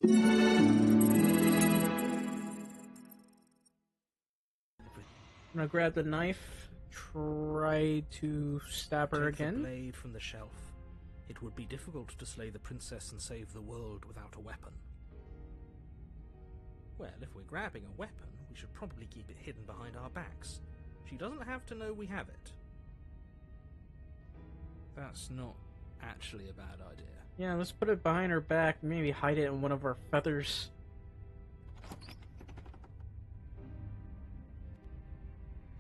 I'm gonna grab the knife, try to stab her again. Take the blade from the shelf. It would be difficult to slay the princess and save the world without a weapon. Well, if we're grabbing a weapon, we should probably keep it hidden behind our backs. She doesn't have to know we have it. That's not actually a bad idea. Yeah, let's put it behind her back, maybe hide it in one of our feathers.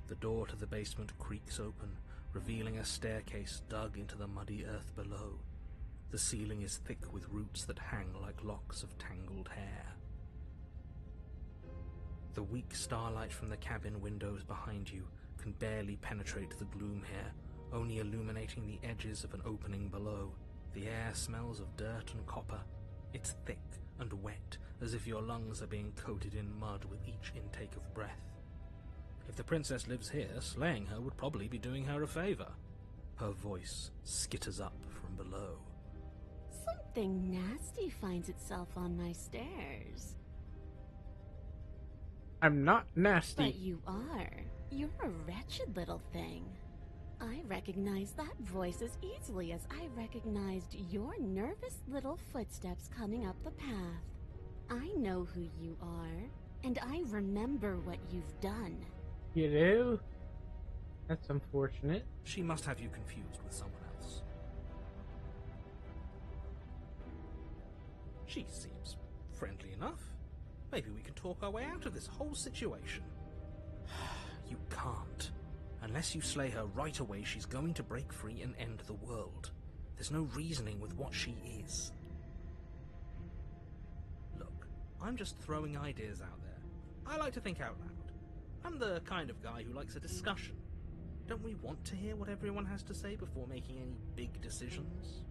The door to the basement creaks open, revealing a staircase dug into the muddy earth below. The ceiling is thick with roots that hang like locks of tangled hair. The weak starlight from the cabin windows behind you can barely penetrate the gloom here, only illuminating the edges of an opening below. The air smells of dirt and copper. It's thick and wet, as if your lungs are being coated in mud with each intake of breath. If the princess lives here, slaying her would probably be doing her a favor. Her voice skitters up from below. Something nasty finds itself on my stairs. I'm not nasty. But you are. You're a wretched little thing. I recognize that voice as easily as I recognized your nervous little footsteps coming up the path. I know who you are, and I remember what you've done. You do? That's unfortunate. She must have you confused with someone else. She seems friendly enough. Maybe we can talk our way out of this whole situation. You can't. Unless you slay her right away, she's going to break free and end the world. There's no reasoning with what she is. Look, I'm just throwing ideas out there. I like to think out loud. I'm the kind of guy who likes a discussion. Don't we want to hear what everyone has to say before making any big decisions?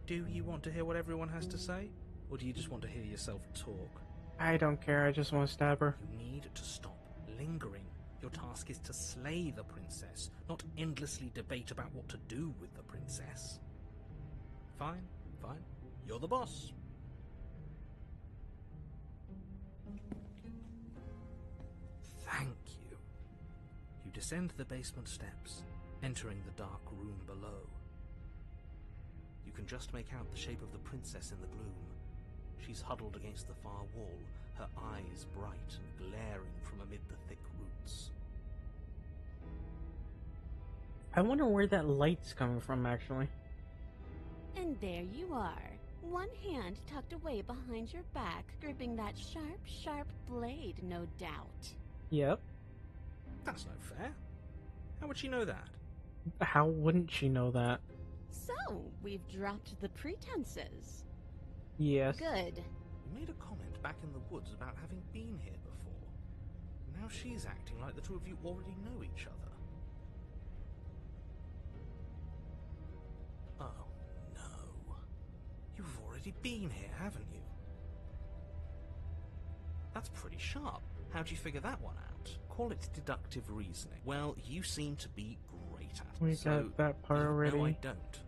Do you want to hear what everyone has to say? Or do you just want to hear yourself talk? I don't care, I just want to stab her. You need to stop lingering. Your task is to slay the princess, not endlessly debate about what to do with the princess. Fine, fine. You're the boss. Thank you. You descend the basement steps, entering the dark room below. You can just make out the shape of the princess in the gloom. She's huddled against the far wall, her eyes bright and glaring from amid the thick roots. I wonder where that light's coming from, actually. And there you are, one hand tucked away behind your back, gripping that sharp, sharp blade, no doubt. Yep. That's no fair. How would she know that? How wouldn't she know that? So, we've dropped the pretenses. Yes. Good. You made a comment back in the woods about having been here before. Now she's acting like the two of you already know each other. Oh, no. You've already been here, haven't you? That's pretty sharp. How'd you figure that one out? Call it deductive reasoning. Well, you seem to be great at it. We got that part already. No, I don't.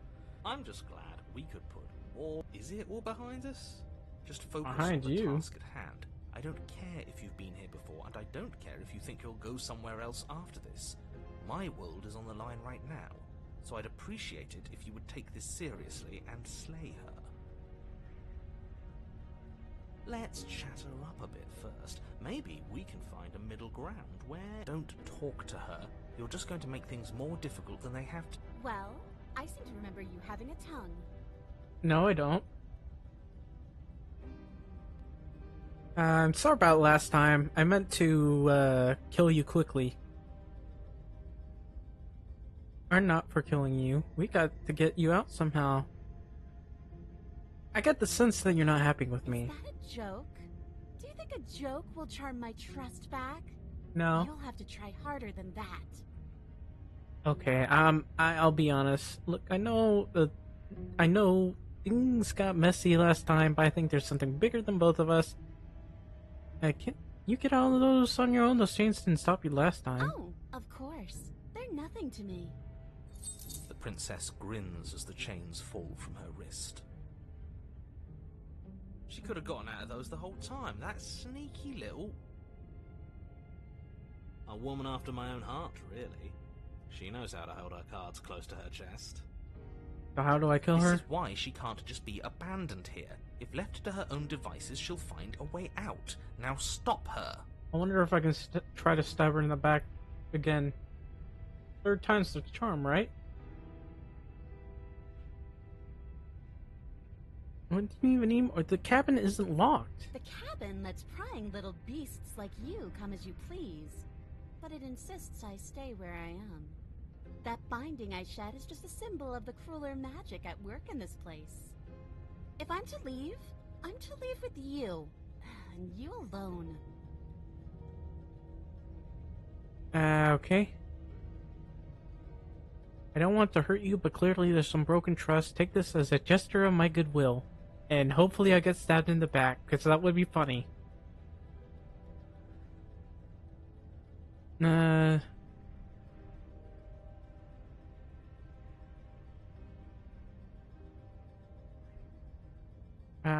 I'm just glad we could put more... Is it all behind us? Just focus on the task at hand. I don't care if you've been here before, and I don't care if you think you'll go somewhere else after this. My world is on the line right now, so I'd appreciate it if you would take this seriously and slay her. Let's chat her up a bit first. Maybe we can find a middle ground where... Don't talk to her. You're just going to make things more difficult than they have to. Well, I seem to remember you having a tongue. No, I don't. I'm sorry about last time. I meant to kill you quickly. Or not for killing you. We got to get you out somehow. I get the sense that you're not happy with me. Is that a joke? Do you think a joke will charm my trust back? No. You'll have to try harder than that. Okay, I'll be honest. Look, I know things got messy last time, but I think there's something bigger than both of us. Can't you get out of those on your own? Those chains didn't stop you last time. Oh, of course. They're nothing to me. The princess grins as the chains fall from her wrist. She could have gotten out of those the whole time. That sneaky little... A woman after my own heart, really. She knows how to hold her cards close to her chest. So how do I kill her? This is why she can't just be abandoned here. If left to her own devices, she'll find a way out. Now stop her. I wonder if I can try to stab her in the back again. Third time's the charm, right? What do you even need? Or the cabin isn't locked. The cabin lets prying little beasts like you come as you please. But it insists I stay where I am. That binding I shed is just a symbol of the crueler magic at work in this place. If I'm to leave, I'm to leave with you. And you alone. Okay. I don't want to hurt you, but clearly there's some broken trust. Take this as a gesture of my goodwill. And hopefully I get stabbed in the back, because that would be funny. I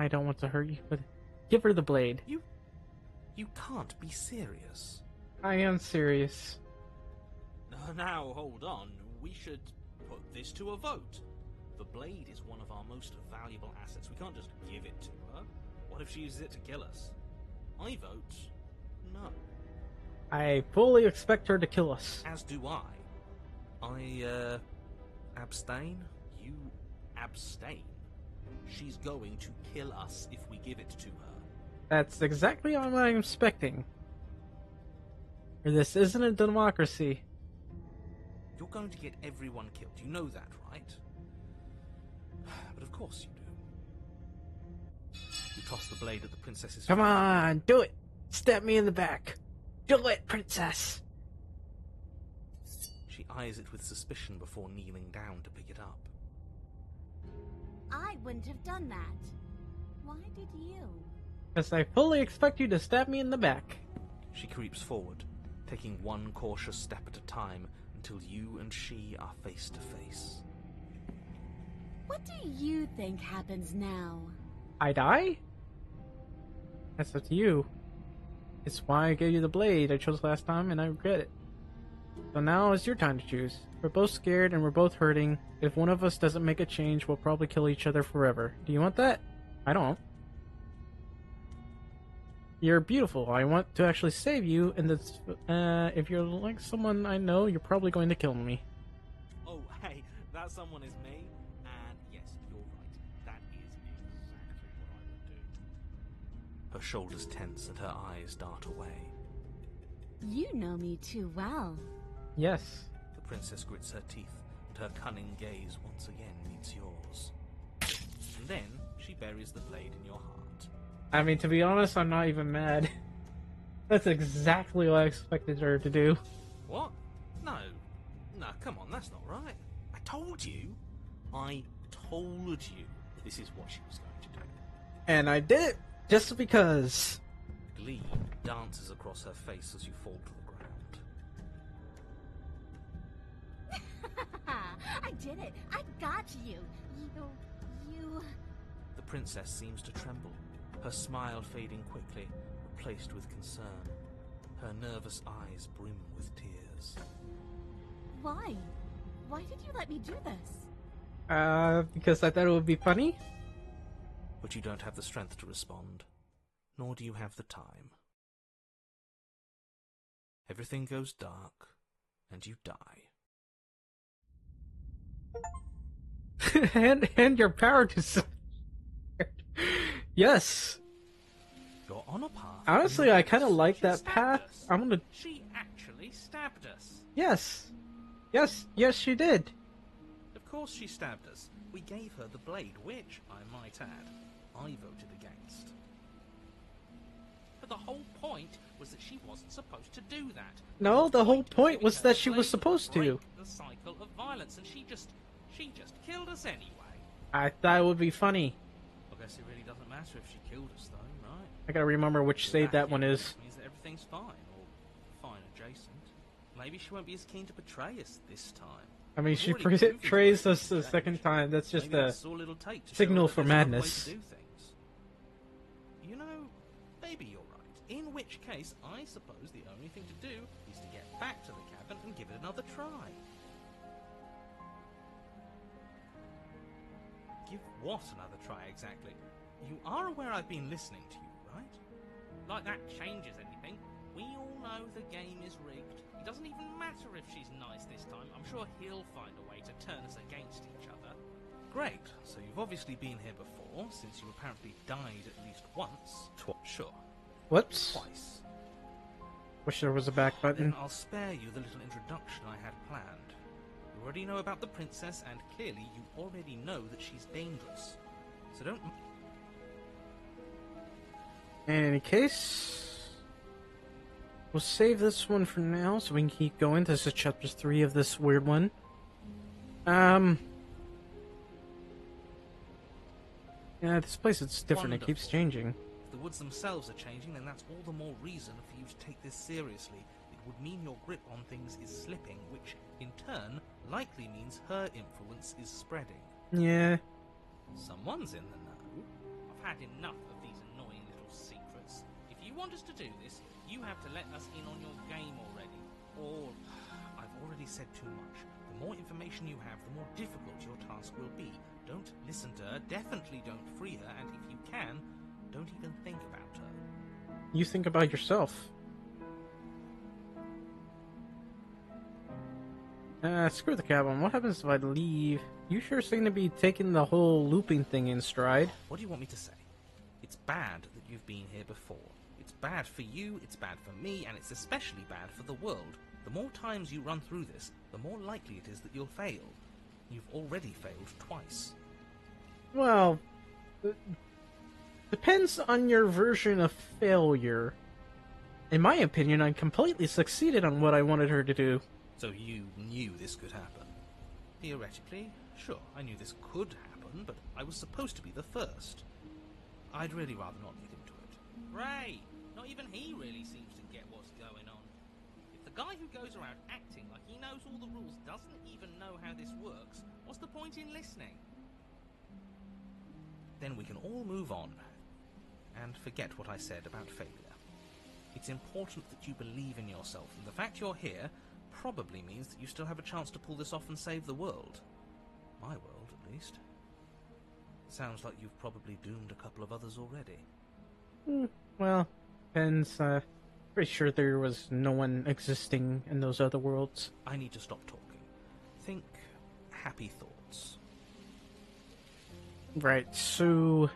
don't want to hurt you, but give her the blade. You can't be serious. I am serious. Now, hold on. We should put this to a vote. The blade is one of our most valuable assets. We can't just give it to her. What if she uses it to kill us? I vote no. I fully expect her to kill us. As do I. I abstain. You abstain. She's going to kill us if we give it to her. That's exactly what I'm expecting. This isn't a democracy. You're going to get everyone killed. You know that, right? But of course you do. You toss the blade at the princess's Come feet. on, do it! Stab me in the back. Do it, princess! She eyes it with suspicion before kneeling down to pick it up. I wouldn't have done that. Why did you? Because I fully expect you to stab me in the back. She creeps forward, taking one cautious step at a time until you and she are face to face. What do you think happens now? I die? That's up to you. It's why I gave you the blade I chose last time, and I regret it. So now it's your time to choose. We're both scared and we're both hurting. If one of us doesn't make a change, we'll probably kill each other forever. Do you want that? I don't. You're beautiful. I want to actually save you, and that's, if you're like someone I know, you're probably going to kill me. Oh, hey, that someone is me, and yes, you're right. That is exactly what I would do. Her shoulders tense and her eyes dart away. You know me too well. Yes. The princess grits her teeth, and her cunning gaze once again meets yours. And then she buries the blade in your heart. I mean, to be honest, I'm not even mad. That's exactly what I expected her to do. What? No. No, come on, that's not right. I told you this is what she was going to do. And I did it just because. Glee dances across her face as you fall to the ground. I did it. I got you. You... The princess seems to tremble, her smile fading quickly, replaced with concern. Her nervous eyes brim with tears. Why? Why did you let me do this? Because I thought it would be funny. But you don't have the strength to respond, nor do you have the time. Everything goes dark, and you die. and your power to... Yes. You're on a path. Honestly, I kind of like that path. I'm gonna... She actually stabbed us. Yes. Yes, she did. Of course she stabbed us. We gave her the blade, which, I might add, I voted against. But the whole point was that she wasn't supposed to do that. No, the whole point was that she was supposed to. Break the cycle of violence, and she just killed us anyway. I thought it would be funny. I guess it really doesn't matter if she killed us, though, right? I gotta remember which save that one is. Means that everything's fine, or fine adjacent. Maybe she won't be as keen to betray us this time. I mean, she betrays us the second time. That's just Maybe a that's all it'll take to signal show her for there's another way madness. to do things. maybe you're right. In which case, I suppose the only thing to do is to get back to the cabin and give it another try. Give what another try, exactly? You are aware I've been listening to you, right? Like that changes anything. We all know the game is rigged. It doesn't even matter if she's nice this time. I'm sure he'll find a way to turn us against each other. Great. So you've obviously been here before, since you apparently died at least once. Sure. Whoops. Twice. Wish there was a back button. Then I'll spare you the little introduction I had planned. You already know about the princess, and clearly you already know that she's dangerous. So don't... In any case, we'll save this one for now so we can keep going. This is chapter 3 of this weird one. Yeah, this place is different. Wonderful. It keeps changing. If the woods themselves are changing, then that's all the more reason for you to take this seriously. It would mean your grip on things is slipping, which, in turn, likely means her influence is spreading. Yeah. Someone's in the know. I've had enough of these annoying little secrets. If you want us to do this, you have to let us in on your game already. Or, I've already said too much. The more information you have, the more difficult your task will be. Don't listen to her, definitely don't free her, and if you can, don't even think about her. You think about yourself. Screw the cabin. What happens if I leave? You sure seem to be taking the whole looping thing in stride. What do you want me to say? It's bad that you've been here before. It's bad for you, it's bad for me, and it's especially bad for the world. The more times you run through this, the more likely it is that you'll fail. You've already failed twice. Well, depends on your version of failure. In my opinion, I completely succeeded on what I wanted her to do. So you knew this could happen? Theoretically, sure, I knew this could happen, but I was supposed to be the first. I'd really rather not get into it. Ray! Not even he really seems to get what's going on. If the guy who goes around acting like he knows all the rules doesn't even know how this works, what's the point in listening? Then we can all move on, and forget what I said about failure. It's important that you believe in yourself, and the fact you're here probably means that you still have a chance to pull this off and save the world. My world, at least. Sounds like you've probably doomed a couple of others already. Well, depends. Pretty sure there was no one existing in those other worlds. I need to stop talking. Think happy thoughts. Right, so...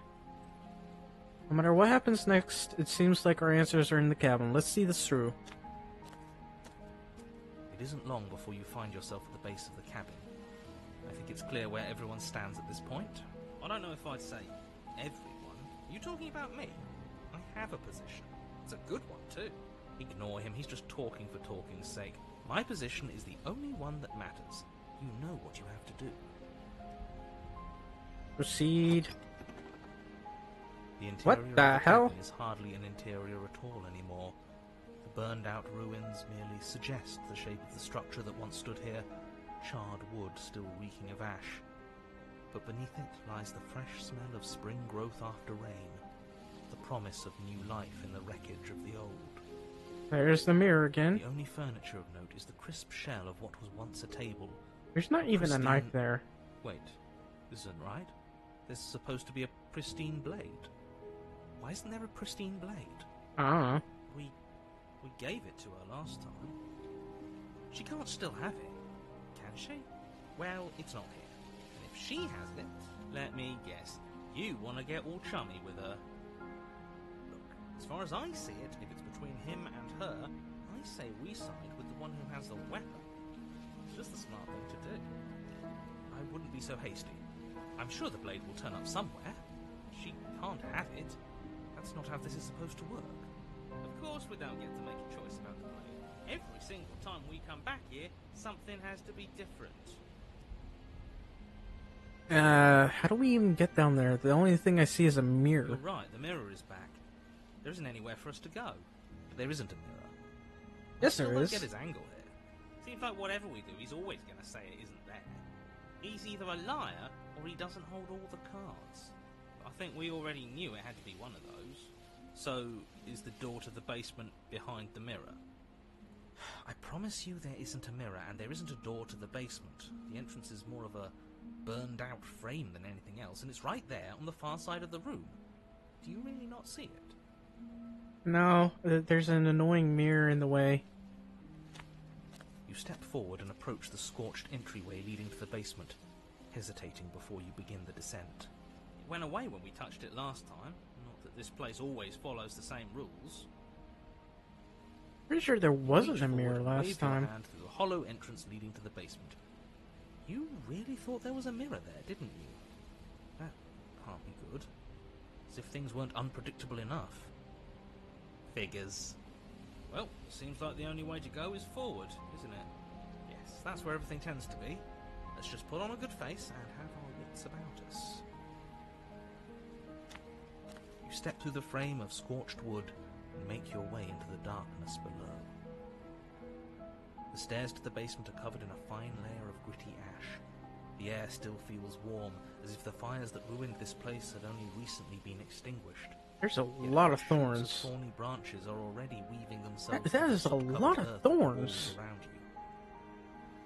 no matter what happens next, it seems like our answers are in the cabin. Let's see this through. It isn't long before you find yourself at the base of the cabin. I think it's clear where everyone stands at this point. I don't know if I'd say everyone. Are you talking about me? I have a position. It's a good one, too. Ignore him, he's just talking for talking's sake. My position is the only one that matters. You know what you have to do. Proceed. The interior What of the the hell? cabin is hardly an interior at all anymore. The burned-out ruins merely suggest the shape of the structure that once stood here, charred wood still reeking of ash. But beneath it lies the fresh smell of spring growth after rain, the promise of new life in the wreckage of the old. There's the mirror again. The only furniture of note is the crisp shell of what was once a table. There's not even a Pristine- knife there. Wait, this isn't right. There's supposed to be a pristine blade. Why isn't there a pristine blade? Ah. We gave it to her last time. She can't still have it, can she? Well, it's not here. And if she has it, let me guess, you want to get all chummy with her. Look, as far as I see it, if it's between him and her, I say we side with the one who has the weapon. It's just the smart thing to do. I wouldn't be so hasty. I'm sure the blade will turn up somewhere. She can't have it. That's not how this is supposed to work. Of course we don't get to make a choice about the blade. Every single time we come back here, something has to be different. How do we even get down there? The only thing I see is a mirror. You're right, the mirror is back. There isn't anywhere for us to go. But there isn't a mirror. Yes, Still there don't is. get his angle here. Seems like whatever we do, he's always going to say it isn't there. He's either a liar, or he doesn't hold all the cards. But I think we already knew it had to be one of those. So, is the door to the basement behind the mirror? I promise you there isn't a mirror, and there isn't a door to the basement. The entrance is more of a burned-out frame than anything else, and it's right there on the far side of the room. Do you really not see it? No, there's an annoying mirror in the way. You step forward and approach the scorched entryway leading to the basement, hesitating before you begin the descent. It went away when we touched it last time. Not that this place always follows the same rules. Pretty sure there wasn't Reach a forward mirror and last wave your time. hand through the hollow entrance leading to the basement. You really thought there was a mirror there, didn't you? That can't be good. As if things weren't unpredictable enough. Figures. Well, seems like the only way to go is forward, isn't it? Yes, that's where everything tends to be. Let's just put on a good face and have our wits about us. You step through the frame of scorched wood and make your way into the darkness below. The stairs to the basement are covered in a fine layer of gritty ash. The air still feels warm, as if the fires that ruined this place had only recently been extinguished. There's a Yet lot of shoots thorns. thorny branches are already weaving themselves That through is the a soot-covered lot of earth thorns. all around you.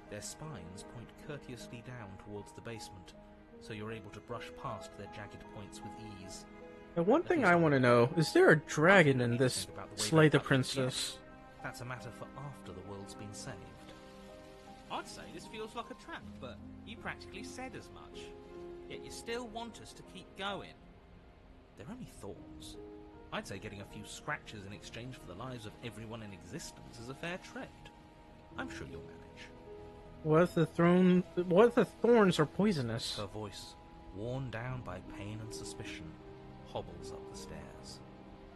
Their spines point courteously down towards the basement, so you're able to brush past their jagged points with ease. And one thing I want to know, is there a dragon in this Think about the way Slay they the touched it yet. Princess? That's a matter for after the world's been saved. I'd say this feels like a trap, but you practically said as much. Yet you still want us to keep going. They're only thorns. I'd say getting a few scratches in exchange for the lives of everyone in existence is a fair trade. I'm sure you'll manage. What if the thorns are poisonous? Her voice, worn down by pain and suspicion, hobbles up the stairs.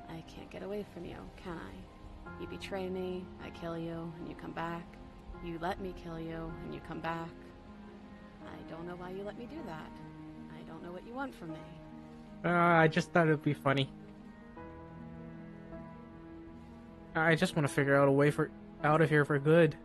I can't get away from you, can I? You betray me, I kill you, and you come back. You let me kill you, and you come back. I don't know why you let me do that. I don't know what you want from me. I just thought it'd be funny. I just want to figure out a way out of here for good.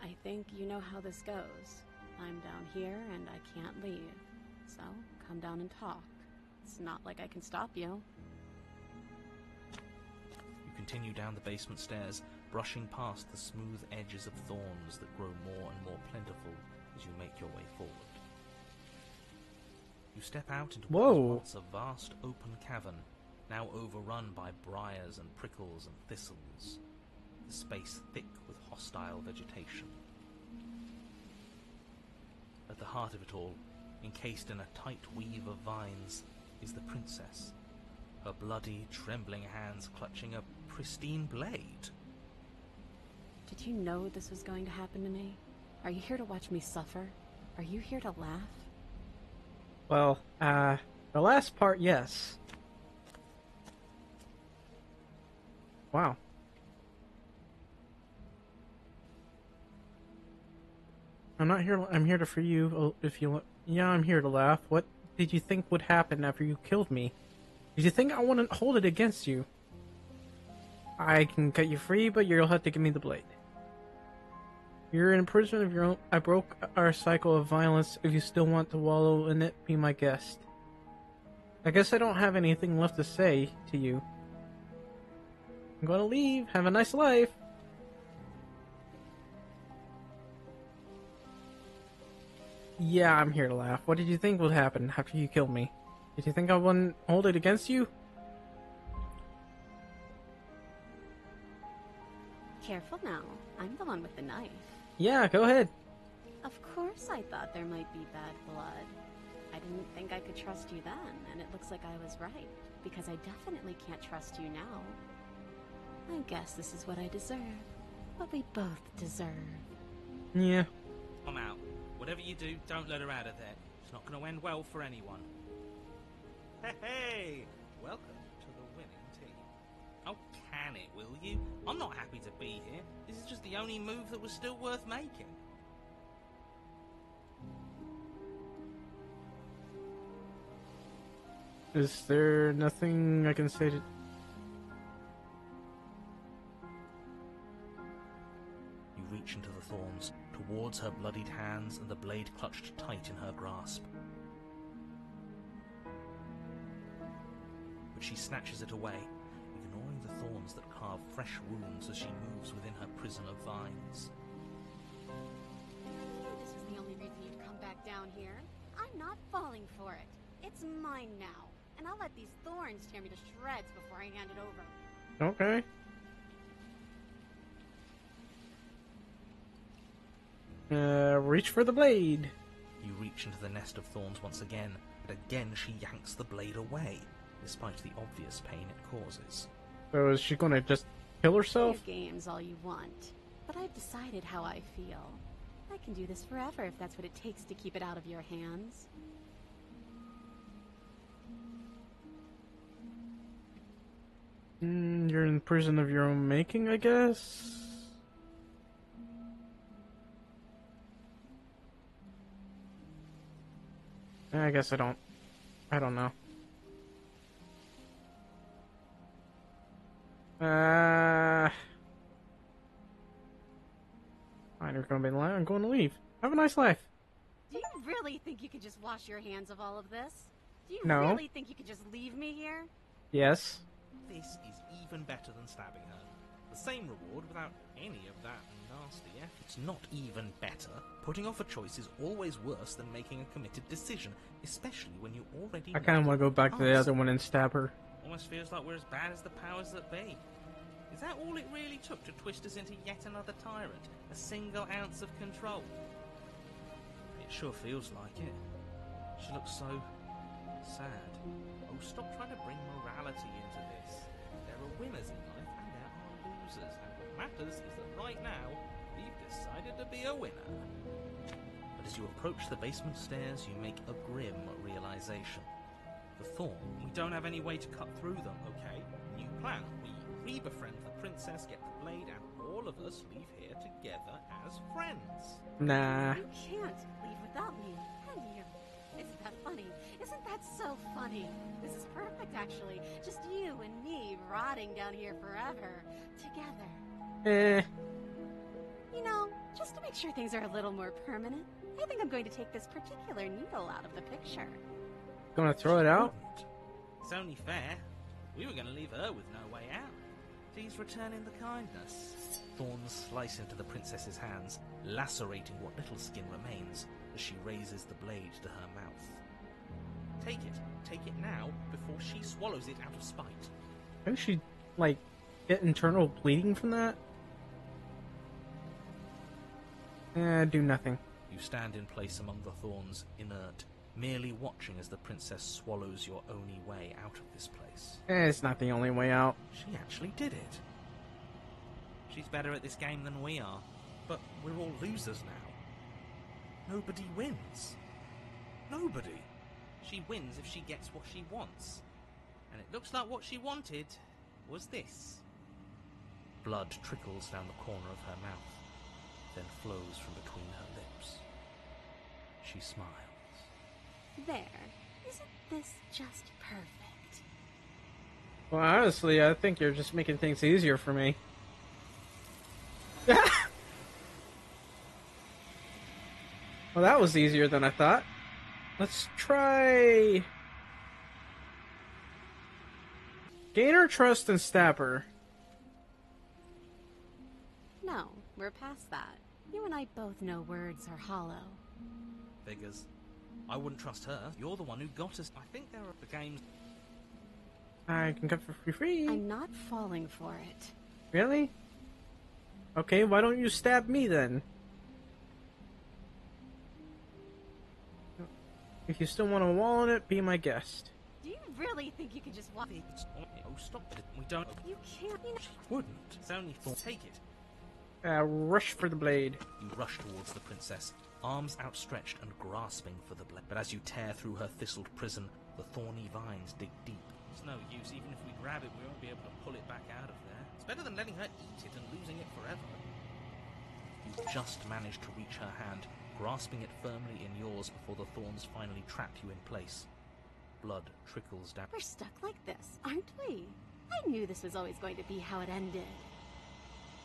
I think you know how this goes. I'm down here and I can't leave. So, come down and talk. It's not like I can stop you. You continue down the basement stairs, brushing past the smooth edges of thorns that grow more and more plentiful as you make your way forward. You step out into what was once a vast open cavern, now overrun by briars and prickles and thistles, the space thick with hostile vegetation. At the heart of it all, encased in a tight weave of vines, is the princess, her bloody, trembling hands clutching a pristine blade. Did you know this was going to happen to me? Are you here to watch me suffer? Are you here to laugh? Well, the last part, yes. Wow. I'm not here. I'm here to for you. If you, yeah, I'm here to laugh. What did you think would happen after you killed me? Did you think I wouldn't hold it against you? I can cut you free, but you'll have to give me the blade. You're in a prison of your own. I broke our cycle of violence. If you still want to wallow in it, be my guest. I guess I don't have anything left to say to you. I'm gonna leave. Have a nice life. Yeah, I'm here to laugh. What did you think would happen after you killed me? Did you think I wouldn't hold it against you? Careful now. I'm the one with the knife. Yeah, go ahead. Of course I thought there might be bad blood. I didn't think I could trust you then, and it looks like I was right, because I definitely can't trust you now. I guess this is what I deserve. What we both deserve. Yeah. I'm out. Whatever you do, don't let her out of there. It's not going to end well for anyone. Hey! Welcome to the winning team. Oh, can it, will you? I'm not happy to be here. This is just the only move that was still worth making. Is there nothing I can say to... You reach into the thorns, towards her bloodied hands and the blade clutched tight in her grasp. But she snatches it away, ignoring the thorns that carve fresh wounds as she moves within her prison of vines. I knew this was the only reason you'd come back down here. I'm not falling for it. It's mine now, and I'll let these thorns tear me to shreds before I hand it over. Okay. Reach for the blade. You reach into the nest of thorns once again, but again she yanks the blade away, despite the obvious pain it causes. So is she gonna just kill herself? Play your games all you want, but I've decided how I feel. I can do this forever if that's what it takes to keep it out of your hands. You're in prison of your own making, I guess? I guess I don't know. Fine, you're gonna be lying. I'm going to leave. Have a nice life. Do you really think you could just wash your hands of all of this? Do you No. really think you could just leave me here? Yes. This is even better than stabbing her. The same reward without any of that nasty effort. It's not even better. Putting off a choice is always worse than making a committed decision, especially when you already I kind of want to go back to the other one and stab her. Almost feels like we're as bad as the powers that be. Is that all it really took to twist us into yet another tyrant? A single ounce of control? It sure feels like it. She looks so sad. Oh, stop trying to bring morality into this. There are winners in life and there are losers. And what matters is that right now, we've decided to be a winner. But as you approach the basement stairs, you make a grim realization. The thorn, we don't have any way to cut through them, okay? New plan. We re-befriend the princess, get the blade, and all of us leave here together as friends. Nah. You can't leave without me, can you? Isn't that funny? Isn't that so funny? This is perfect, actually. Just you and me rotting down here forever. Together. You know, just to make sure things are a little more permanent, I think I'm going to take this particular needle out of the picture. Gonna throw it out? It's only fair. We were going to leave her with no way out. Please return in the kindness. Thorns slice into the princess's hands, lacerating what little skin remains as she raises the blade to her mouth. Take it now, before she swallows it out of spite. Didn't she, like, get internal bleeding from that? Do nothing. You stand in place among the thorns, inert, merely watching as the princess swallows your only way out of this place. It's not the only way out. She actually did it. She's better at this game than we are, but we're all losers now. Nobody wins. Nobody. She wins if she gets what she wants. And it looks like what she wanted was this. Blood trickles down the corner of her mouth, then flows from between her lips. She smiles. There. Isn't this just perfect? Well, honestly, I think you're just making things easier for me. Well, that was easier than I thought. Let's try... gain her trust and stab her. No, we're past that. You and I both know words are hollow. Figures. I wouldn't trust her. You're the one who got us. I think there are the games. I can come for free. I'm not falling for it. Really? Okay, why don't you stab me then? If you still want to wall on it, be my guest. Do you really think you could just walk? Oh, stop it. We don't. You can't. You know. She wouldn't. It's only for. Take it. Rush for the blade. You rush towards the princess, arms outstretched and grasping for the blade. But as you tear through her thistled prison, the thorny vines dig deep. It's no use. Even if we grab it, we won't be able to pull it back out of there. It's better than letting her eat it and losing it forever. You just manage to reach her hand, grasping it firmly in yours before the thorns finally trap you in place. Blood trickles down. We're stuck like this, aren't we? I knew this was always going to be how it ended.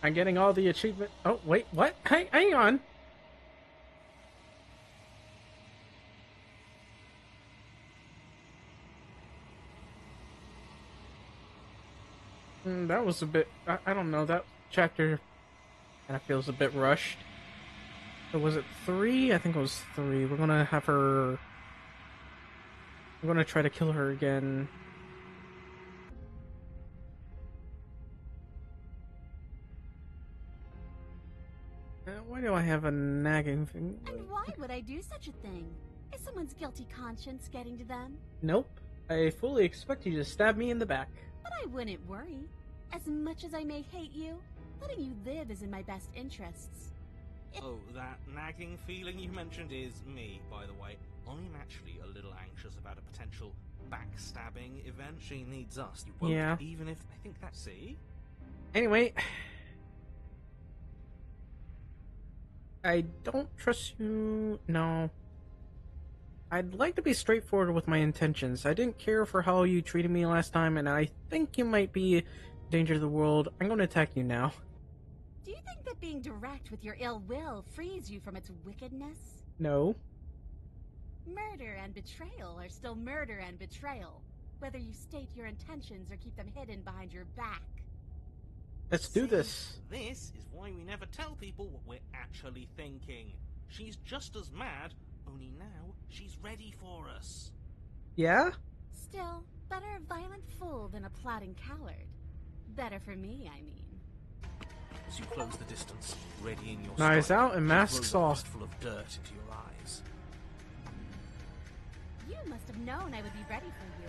I'm getting all the achievement. Oh, wait, what? Hang on. That was a bit. I don't know. That chapter kind of feels a bit rushed. So was it 3? I think it was 3. We're gonna have her. We're gonna try to kill her again. Why do I have a nagging thing? And why would I do such a thing? Is someone's guilty conscience getting to them? Nope. I fully expect you to stab me in the back. But I wouldn't worry. As much as I may hate you, letting you live is in my best interests. Oh, that nagging feeling you mentioned is me, by the way. I'm actually a little anxious about a potential backstabbing event. She needs us. You won't, Yeah. even if I think that's... See? Anyway. I don't trust you. No. I'd like to be straightforward with my intentions. I didn't care for how you treated me last time, and I think you might be a danger to the world. I'm going to attack you now. Do you think that being direct with your ill will frees you from its wickedness? No. Murder and betrayal are still murder and betrayal, whether you state your intentions or keep them hidden behind your back. Let's do this. This is why we never tell people what we're actually thinking. She's just as mad, only now she's ready for us. Yeah? Still, better a violent fool than a plotting coward. Better for me, I mean. As you close the distance, readying your Knives strike, out and you masks throw the off. fistful of dirt into your eyes. You must have known I would be ready for you.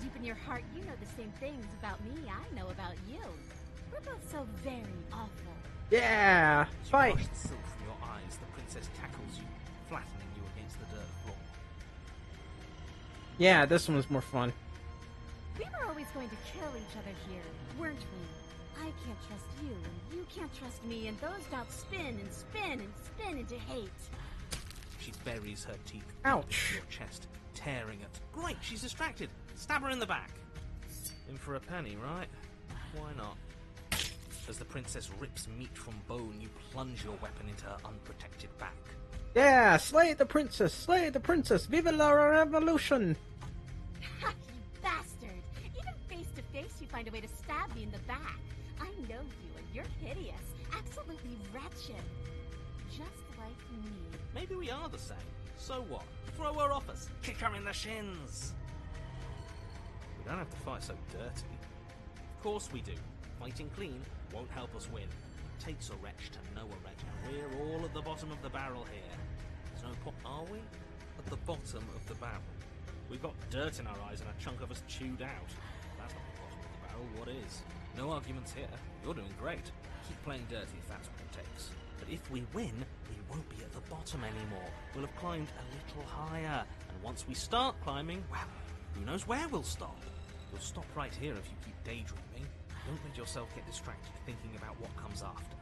Deep in your heart, you know the same things about me I know about you. We're both so very awful. Yeah! As you Fight! brush the silk from your eyes, the princess tackles you, flattening you against the dirt floor. Yeah, this one was more fun. We were always going to kill each other here, weren't we? I can't trust you, and you can't trust me, and those doubts spin and spin and spin into hate. She buries her teeth Ouch. into your chest, tearing it. Great, she's distracted. Stab her in the back. In for a penny, right? Why not? As the princess rips meat from bone, you plunge your weapon into her unprotected back. Yeah! Slay the princess! Slay the princess! Vive la revolution! Ha, you bastard! Even face to face, you find a way to stab me in the back. I know you, and you're hideous, absolutely wretched. Just like me. Maybe we are the same. So what? Throw her off us. Kick her in the shins. We don't have to fight so dirty. Of course we do. Fighting clean won't help us win. Takes a wretch to know a wretch, and we're all at the bottom of the barrel here. There's no point, are we? At the bottom of the barrel. We've got dirt in our eyes and a chunk of us chewed out. That's not the bottom of the barrel, what is? No arguments here. You're doing great. Keep playing dirty if that's what it takes. But if we win, we won't be at the bottom anymore. We'll have climbed a little higher. And once we start climbing, well, who knows where we'll stop? You'll stop right here if you keep daydreaming. Don't let yourself get distracted thinking about what comes after.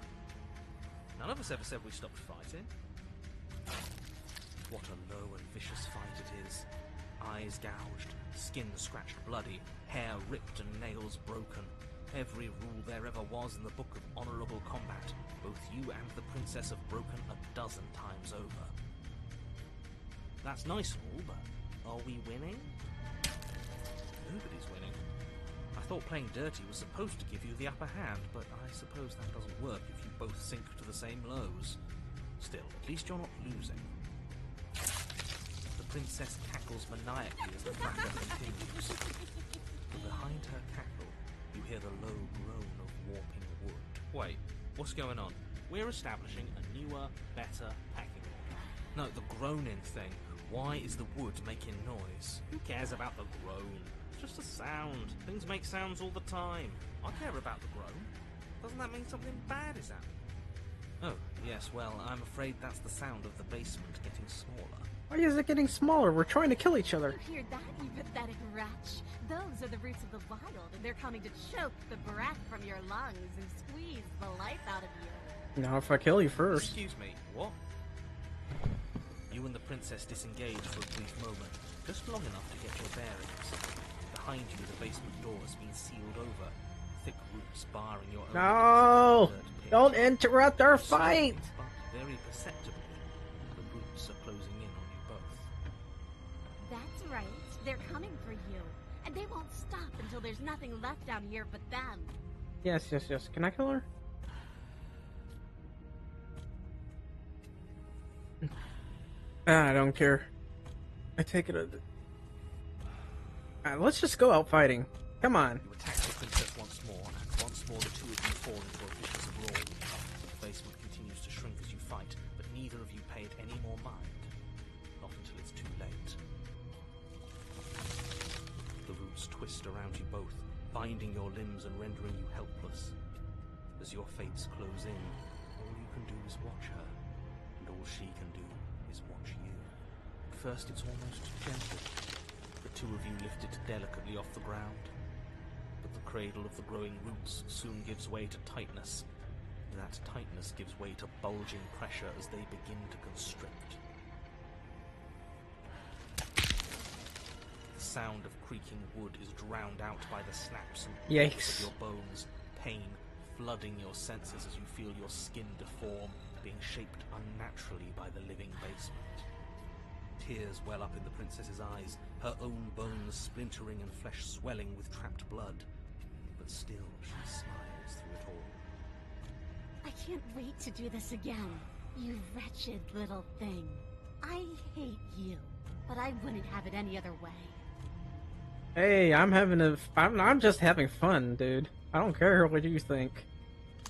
None of us ever said we stopped fighting. What a low and vicious fight it is. Eyes gouged, skin scratched bloody, hair ripped and nails broken. Every rule there ever was in the book of honourable combat. Both you and the princess have broken a dozen times over. That's nice and all, but are we winning? Nobody's winning. I thought playing dirty was supposed to give you the upper hand, but I suppose that doesn't work if you both sink to the same lows. Still, at least you're not losing. The princess cackles maniacally as the fracas continues. From behind her cackle, you hear the low groan of warping wood. Wait, what's going on? We're establishing a newer, better packing order. No, the groaning thing. Why is the wood making noise? Who cares about the groan? It's just a sound. Things make sounds all the time. I care about the groan. Doesn't that mean something bad is happening? Oh, yes, well, I'm afraid that's the sound of the basement getting smaller. Why is it getting smaller? We're trying to kill each other. You hear that, you pathetic wretch? Those are the roots of the wild, and they're coming to choke the breath from your lungs and squeeze the life out of you. Now if I kill you first. Excuse me, what? You and the princess disengage for a brief moment, just long enough to get your bearings. Behind you, the basement door has been sealed over. thick roots barring your own No! dirt pit. Don't interrupt our Slowly, fight! but very perceptibly, the roots are closing in on you both. That's right. They're coming for you. And they won't stop until there's nothing left out here but them. Yes. Can I kill her? I don't care. I take it. Let's just go out fighting. Come on. You attack the princess once more, and once more the two of you fall into a vicious brawl. The basement continues to shrink as you fight, but neither of you pay it any more mind. Not until it's too late. The roots twist around you both, binding your limbs and rendering you helpless. As your fates close in, all you can do is watch her, and all she can do is watch you. At first it's almost gentle. The two of you lift it delicately off the ground. But the cradle of the growing roots soon gives way to tightness. That tightness gives way to bulging pressure as they begin to constrict. The sound of creaking wood is drowned out by the snaps and cracks of your bones, pain flooding your senses as you feel your skin deform, being shaped unnaturally by the living basement. Tears well up in the princess's eyes, her own bones splintering and flesh swelling with trapped blood. But still, she smiles through it all. I can't wait to do this again. You wretched little thing. I hate you, but I wouldn't have it any other way. Hey, I'm just having fun, dude. I don't care what you think.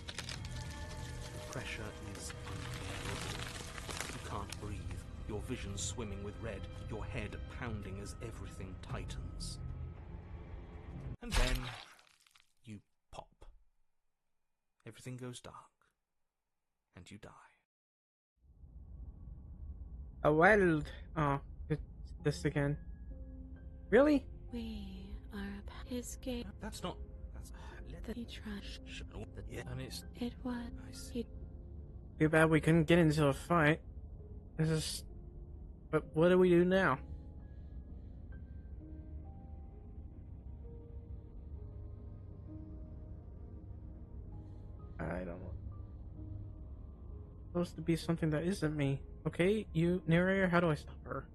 The pressure is unbearable. You can't breathe, your vision swimming with red, your head pounding as everything tightens. And then you pop. Everything goes dark, and you die. It's this again. Really? We are his game. That's not. That's. That he tried. Yeah, and it's. It was. I see. Too bad we couldn't get into a fight. This is. But what do we do now? I don't know. Supposed to be something that isn't me. Okay, you narrator, how do I stop her?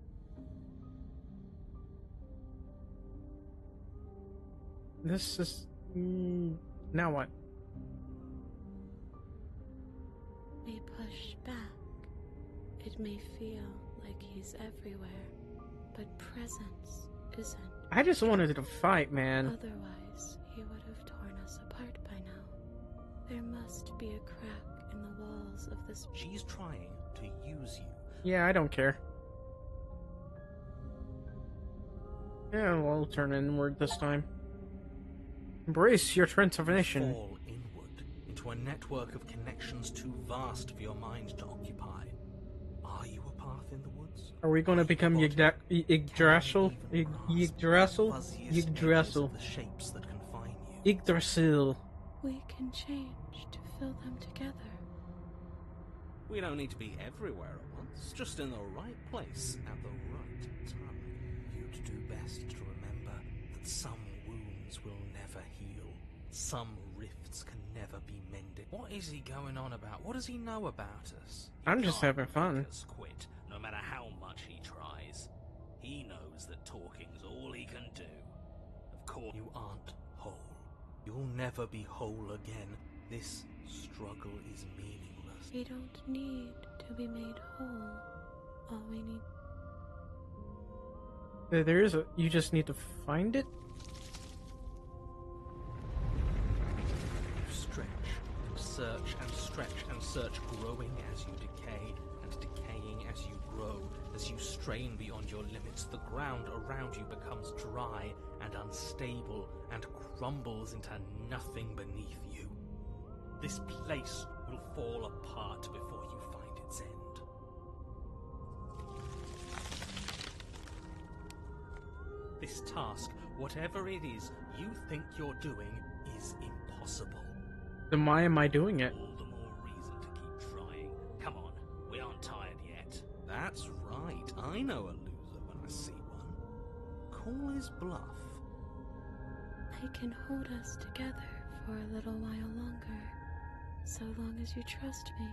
This is now what? We push back. It may feel like he's everywhere, but presence isn't. I just wanted to fight, man. Otherwise, he would have torn us apart by now. There must be a crack in the walls of this. She's trying to use you. Yeah, I don't care. Yeah, we'll turn inward this time. Embrace your transformation. Fall inward into a network of connections too vast for your mind to occupy. Are you a path in the woods? Are we going to become Yggdrasil? Yggdrasil? Yggdrasil. The shapes that confine you. Yggdrasil. We can change to fill them together. We don't need to be everywhere at once, just in the right place at the right time. You'd do best to remember that some wounds will never heal. Some rifts can never be mended. What is he going on about? What does he know about us? I'm just having fun. Make us quit, no matter how much he tries. He knows that talking's all he can do. Of course, you aren't whole. You'll never be whole again. This struggle is meaningless. We don't need to be made whole. All we need. There is a. You just need to find it? You stretch and search and stretch and search, growing as you decay and decaying as you grow. As you strain beyond your limits, the ground around you becomes dry and unstable and crumbles into nothing beneath you. This place will fall apart before you find its end. This task, whatever it is you think you're doing, is impossible. Then why am I doing it? All the more reason to keep trying. Come on, we aren't tired yet. That's right, I know a loser when I see one. Call his bluff. I can hold us together for a little while longer, so long as you trust me.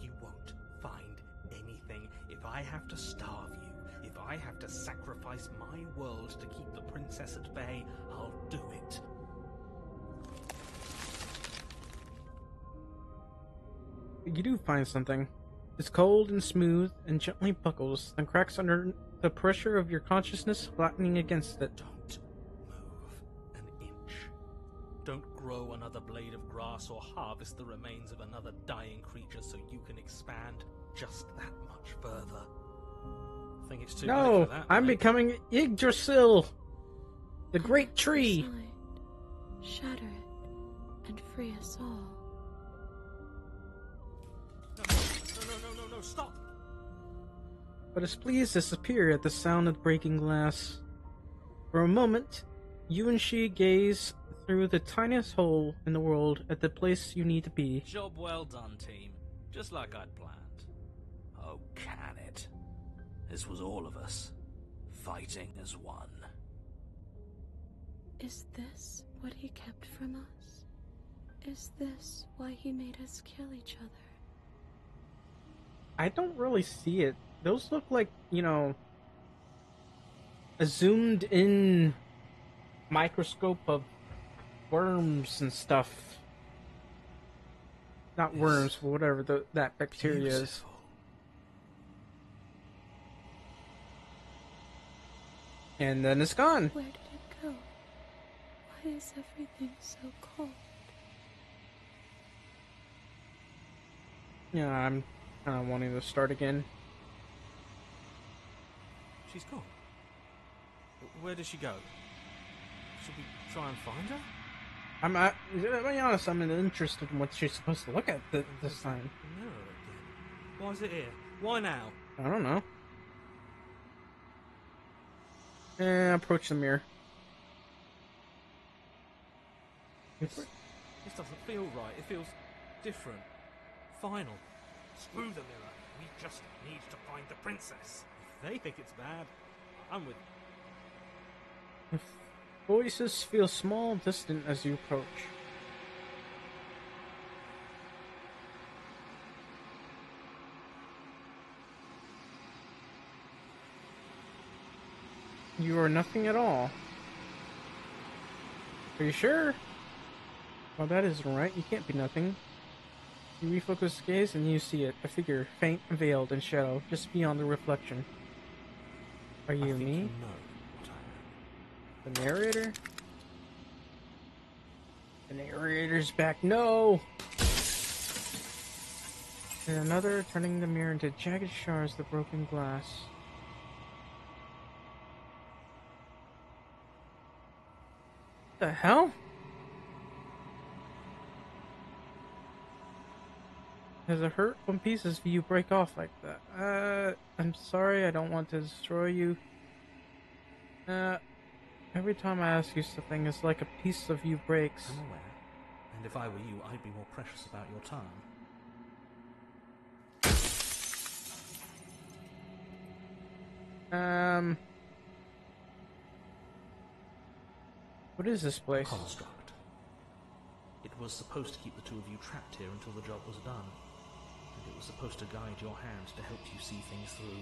You won't find anything if I have to starve you. If I have to sacrifice my world to keep the princess at bay, I'll do it. You do find something. It's cold and smooth and gently buckles, then cracks under the pressure of your consciousness, flattening against it. Don't move an inch. Don't grow another blade of grass or harvest the remains of another dying creature so you can expand just that much further. I think it's too late No, for that, I'm mate. becoming Yggdrasil, the great tree. Aside, shatter it, and free us all. No, stop! But is pleased to disappear at the sound of breaking glass. For a moment, you and she gaze through the tiniest hole in the world at the place you need to be. Job well done, team. Just like I'd planned. Oh, can it? This was all of us, fighting as one. Is this what he kept from us? Is this why he made us kill each other? I don't really see it. Those look like, a zoomed in microscope of worms and stuff. Not worms, but whatever that bacteria is. Beautiful. And then it's gone. Where did it go? Why is everything so cold? Yeah, I'm kind of wanting to start again. She's gone. Where did she go? Should we try and find her? To be honest, I'm interested in what she's supposed to look at this time. The mirror again. Why is it here? Why now? I don't know. Approach the mirror. This doesn't feel right. It feels different. Final. Screw the mirror. We just need to find the princess. If they think it's bad, I'm with Voices feel small, distant as you approach. You are nothing at all. Are you sure? Well, that isn't right. You can't be nothing. You refocus gaze and you see it. A figure, faint and veiled in shadow, just beyond the reflection. Are you I think me? you know what I am. The narrator? The narrator's back. No! And another, turning the mirror into jagged shards of broken glass. What the hell? Does it hurt when pieces of you break off like that? I'm sorry, I don't want to destroy you. Every time I ask you something, it's like a piece of you breaks. I'm aware. And if I were you, I'd be more precious about your time. What is this place? Construct. It was supposed to keep the two of you trapped here until the job was done. And it was supposed to guide your hand to help you see things through.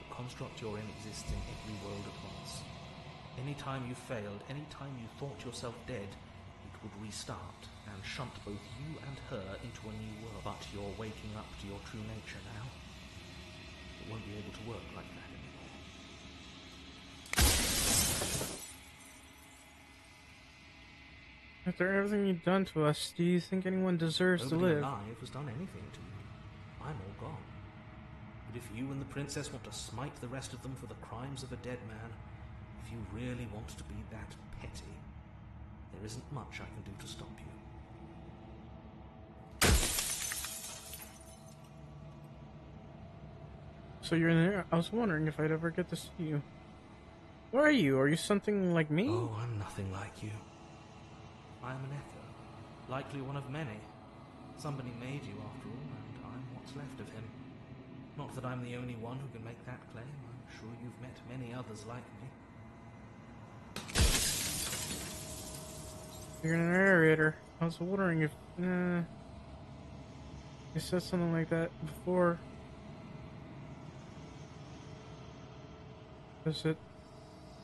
The construct you're in exists in every world at once. Any time you failed, any time you thought yourself dead, it would restart and shunt both you and her into a new world. But you're waking up to your true nature now. It won't be able to work like that anymore. After everything you've done to us, do you think anyone deserves to Nobody live? alive has done anything to you. I'm all gone. But if you and the princess want to smite the rest of them for the crimes of a dead man, if you really want to be that petty, there isn't much I can do to stop you. So you're in there? I was wondering if I'd ever get to see you. Where are you? Are you something like me? Oh, I'm nothing like you. I am an echo, likely one of many. Somebody made you after all, and I'm what's left of him. Not that I'm the only one who can make that claim. I'm Sure you've met many others like me. You're in an narrator. I was wondering if you said something like that before. Does it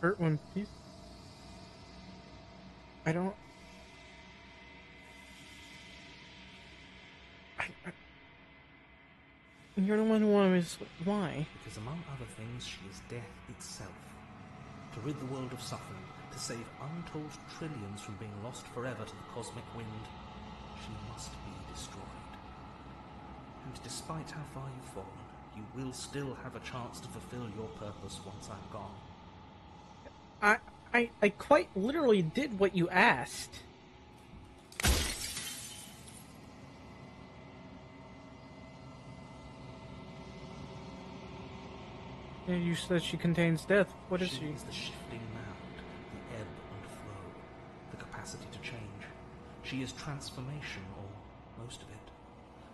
hurt when people? I don't. You're the one who wanted me to. Why? Because among other things, she is death itself. To rid the world of suffering, to save untold trillions from being lost forever to the cosmic wind, she must be destroyed. And despite how far you've fallen, you will still have a chance to fulfill your purpose once I'm gone. I quite literally did what you asked. And you said she contains death. What is she? She is the shifting mound, the ebb and flow, the capacity to change. She is transformation, or most of it.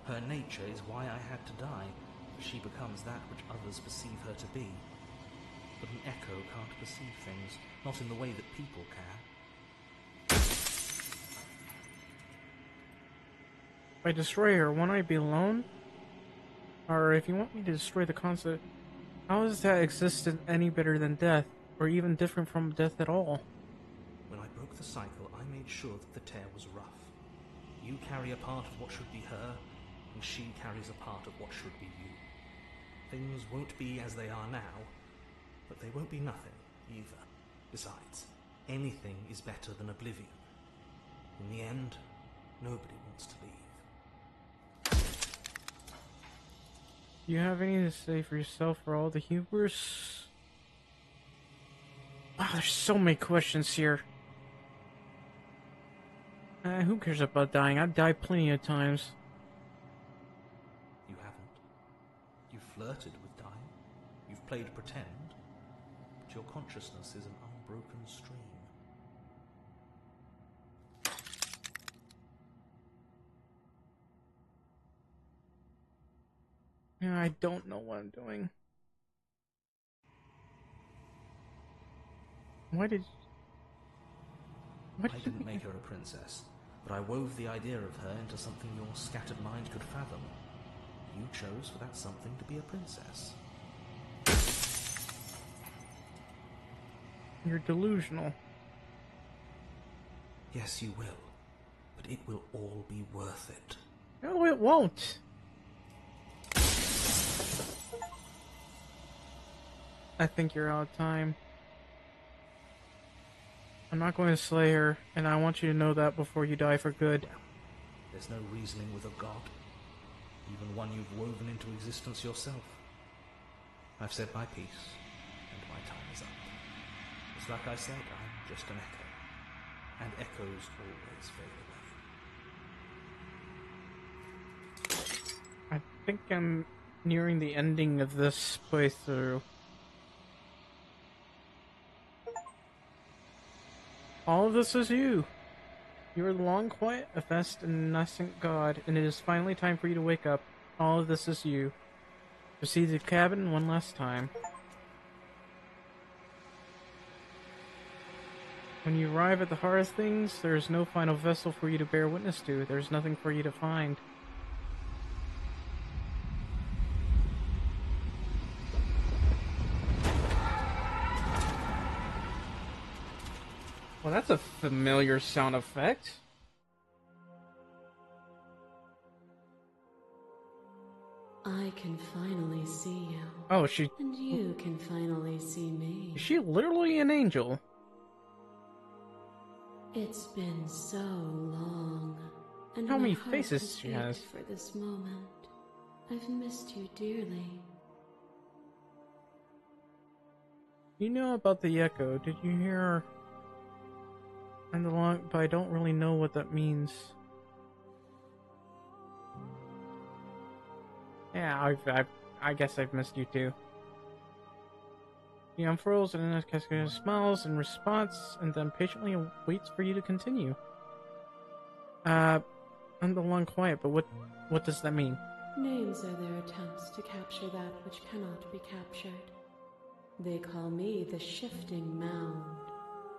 Her nature is why I had to die, for she becomes that which others perceive her to be. But an echo can't perceive things, not in the way that people can. If I destroy her, won't I be alone? Or if you want me to destroy the concept, how is that existence any better than death, or even different from death at all? When I broke the cycle, I made sure that the tear was rough. You carry a part of what should be her, and she carries a part of what should be you. Things won't be as they are now, but they won't be nothing either. Besides, anything is better than oblivion. In the end, nobody wants to leave. Do you have anything to say for yourself or all the hubris? Wow, there's so many questions here. Who cares about dying? I've died plenty of times. You haven't. You've flirted with dying. You've played pretend. But your consciousness is an unbroken stream. Yeah, I don't know what I'm doing. Why did I didn't make her a princess, but I wove the idea of her into something your scattered mind could fathom. You chose for that something to be a princess. You're delusional. Yes, you will. But it will all be worth it. No, it won't. I think you're out of time. I'm not going to slay her, and I want you to know that before you die for good. There's no reasoning with a god, even one you've woven into existence yourself. I've said my piece, and my time is up. It's like I said, I'm just an echo, and echoes always fade away. I think I'm nearing the ending of this playthrough. All of this is you. You are the long, quiet, vast, and nascent god, and it is finally time for you to wake up. All of this is you. Proceed to the cabin one last time. When you arrive at the heart of things, there is no final vessel for you to bear witness to. There is nothing for you to find. Well, that's a familiar sound effect. I can finally see you. Oh, And you can finally see me. is she literally an angel? It's been so long. And How my many heart faces has she ached has? for this moment. I've missed you dearly. You know about the echo. Did you hear her? And the long, but I don't really know what that means. Yeah, I guess I've missed you too. He unfurls and then Cascade smiles in response, and then patiently waits for you to continue. I'm the long quiet, but what does that mean? Names are their attempts to capture that which cannot be captured. They call me the Shifting Mound,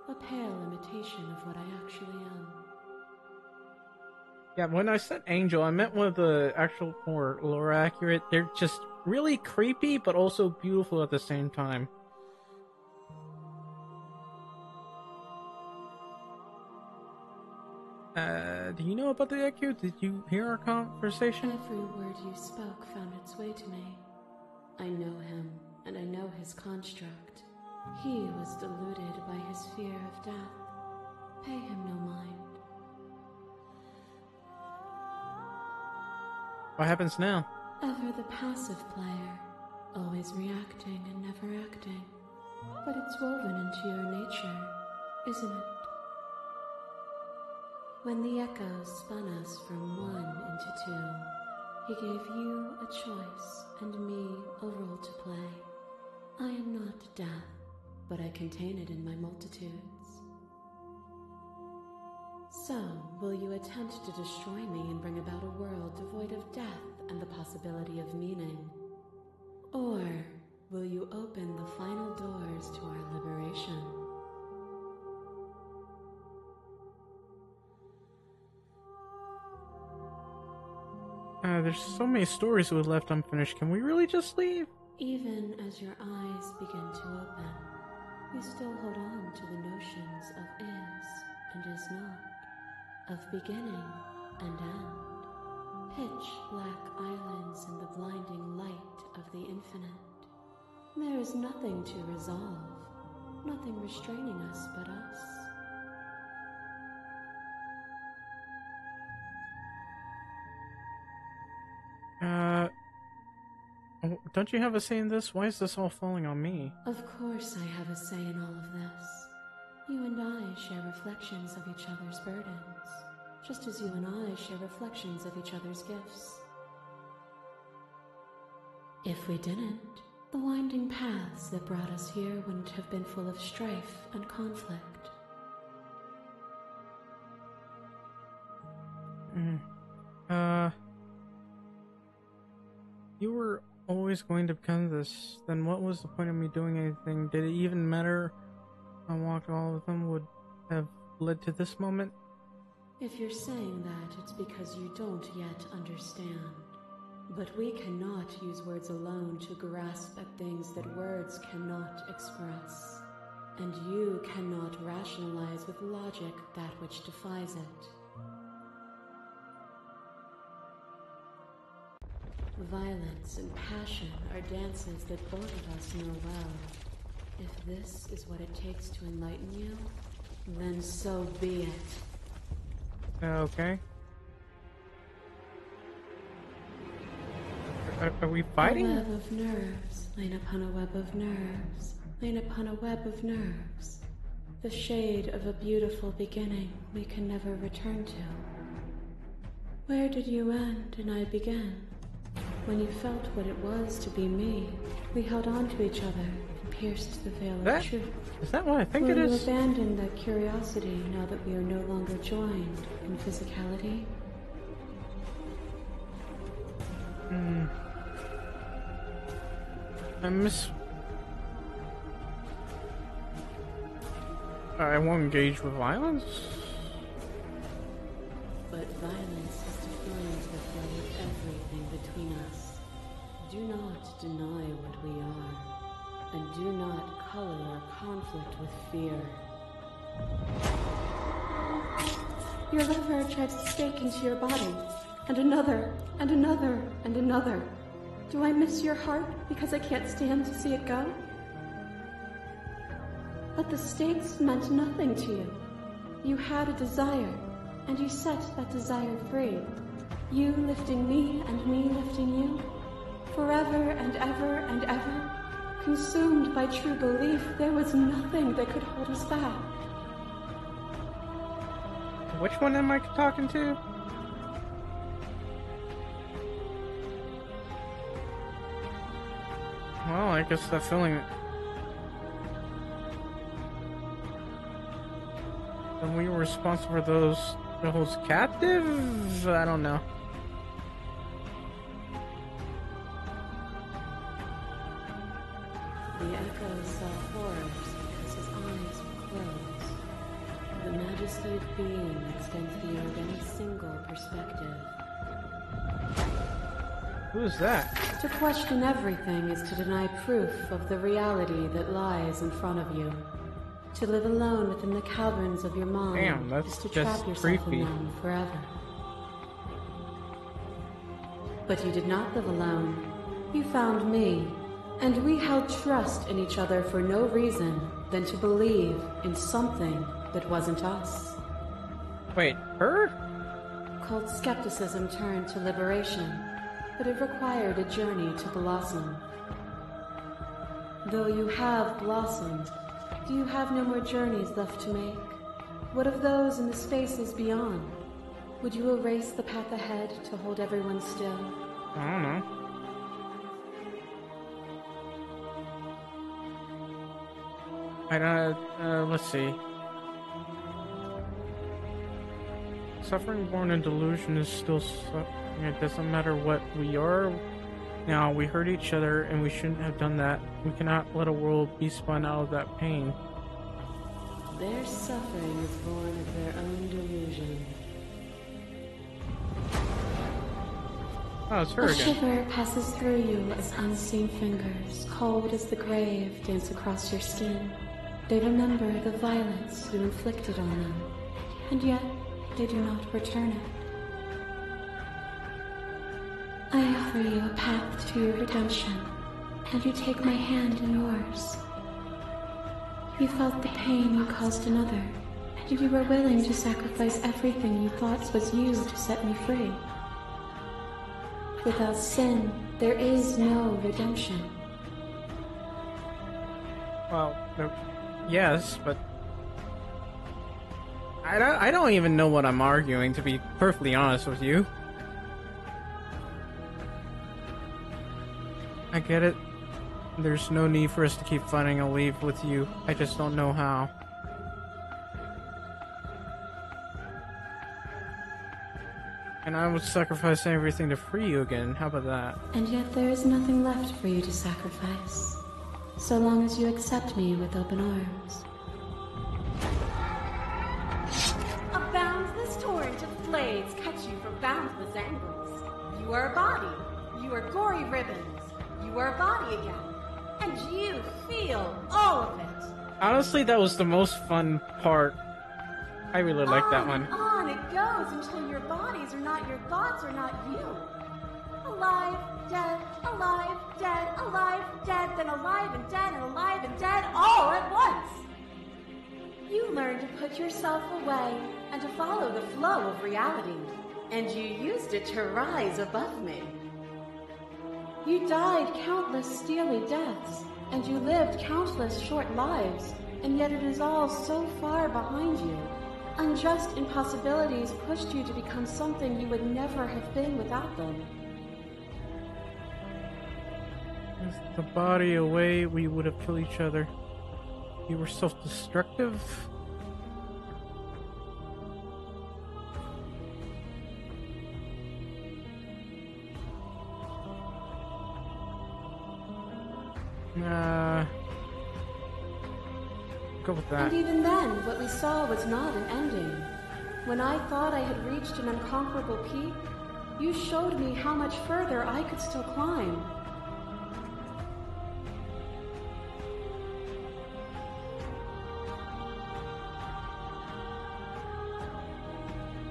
a pale imitation of what I actually am. Yeah, when I said angel, I meant one of the actual more lore accurate. They're just really creepy, but also beautiful at the same time. Do you know about the Echo? Did you hear our conversation? Every word you spoke found its way to me. I know him, and I know his construct. He was deluded by his fear of death. Pay him no mind. What happens now? Ever the passive player, always reacting and never acting. But it's woven into your nature, isn't it? When the echo spun us from one into two, he gave you a choice and me a role to play. I am not death, but I contain it in my multitudes. So, will you attempt to destroy me and bring about a world devoid of death and the possibility of meaning? Or will you open the final doors to our liberation? There's so many stories we left unfinished. Can we really just leave? Even as your eyes begin to open, you still hold on to the notions of is and is not, of beginning and end, pitch black islands in the blinding light of the infinite. There is nothing to resolve, nothing restraining us but us. Don't you have a say in this? Why is this all falling on me? Of course I have a say in all of this. You and I share reflections of each other's burdens, just as you and I share reflections of each other's gifts. If we didn't, the winding paths that brought us here wouldn't have been full of strife and conflict. You were always going to become this. Then what was the point of me doing anything? Did it even matter how walked all of them would have led to this moment? If you're saying that, it's because you don't yet understand. But we cannot use words alone to grasp at things that words cannot express. And you cannot rationalize with logic that which defies it. Violence and passion are dances that both of us know well. If this is what it takes to enlighten you, then so be it. Okay. Are we fighting? A web of nerves, lain upon a web of nerves, lain upon a web of nerves. The shade of a beautiful beginning we can never return to. Where did you end and I begin? When you felt what it was to be me, we held on to each other and pierced the veil of truth. Is that what I think Will it you is? abandon that curiosity now that we are no longer joined in physicality? I won't engage with violence. But violence has defined the flow of everything between us. Do not deny what we are, and do not color our conflict with fear. Your lover tried to stake into your body, and another, and another, and another. Do I miss your heart because I can't stand to see it go? But the stakes meant nothing to you. You had a desire, and you set that desire free. You lifting me and me lifting you. Forever and ever and ever. Consumed by true belief, there was nothing that could hold us back. Which one am I talking to? Well, I guess that feeling... Then we were responsible for those captives? I don't know. The echoes being extends beyond any single perspective. Who is that? To question everything is to deny proof of the reality that lies in front of you. To live alone within the caverns of your mind Damn, that's is to just trap yourself creepy. in them forever. But you did not live alone. You found me, and we held trust in each other for no reason than to believe in something that wasn't us. Wait, her? Cold skepticism turned to liberation, but it required a journey to blossom. Though you have blossomed, do you have no more journeys left to make? What of those in the spaces beyond? Would you erase the path ahead to hold everyone still? I don't know. Let's see. Suffering born in delusion is still suffering. It doesn't matter what we are. Now, we hurt each other and we shouldn't have done that. We cannot let a world be spun out of that pain. Their suffering is born of their own delusion. Oh, it's her A again. shiver passes through you as unseen fingers, cold as the grave, dance across your skin. They remember the violence you inflicted on them, and yet they do not return it. I offer you a path to your redemption, and you take my hand in yours. You felt the pain you caused another, and you were willing to sacrifice everything you thought was you to set me free. Without sin, there is no redemption. Well, yes, but I don't even know what I'm arguing, to be perfectly honest with you. I get it. There's no need for us to keep fighting. I'll leave with you. I just don't know how. And I would sacrifice everything to free you again. How about that? And yet there is nothing left for you to sacrifice, so long as you accept me with open arms. A boundless torrent of blades cut you from boundless angles. You are a body. You are gory ribbons. You are a body again. And you feel all of it. Honestly, that was the most fun part. I really like that one. On it goes until your bodies are not your thoughts, are not you. Alive, dead, alive, dead, then alive and dead, and alive and dead, all at once. You learn to put yourself away and to follow the flow of reality, and you used it to rise above me. You died countless steely deaths, and you lived countless short lives, and yet it is all so far behind you. Unjust impossibilities pushed you to become something you would never have been without them. With the body away, we would have killed each other. You were self-destructive. Go with that. And even then, what we saw was not an ending. When I thought I had reached an unconquerable peak, you showed me how much further I could still climb.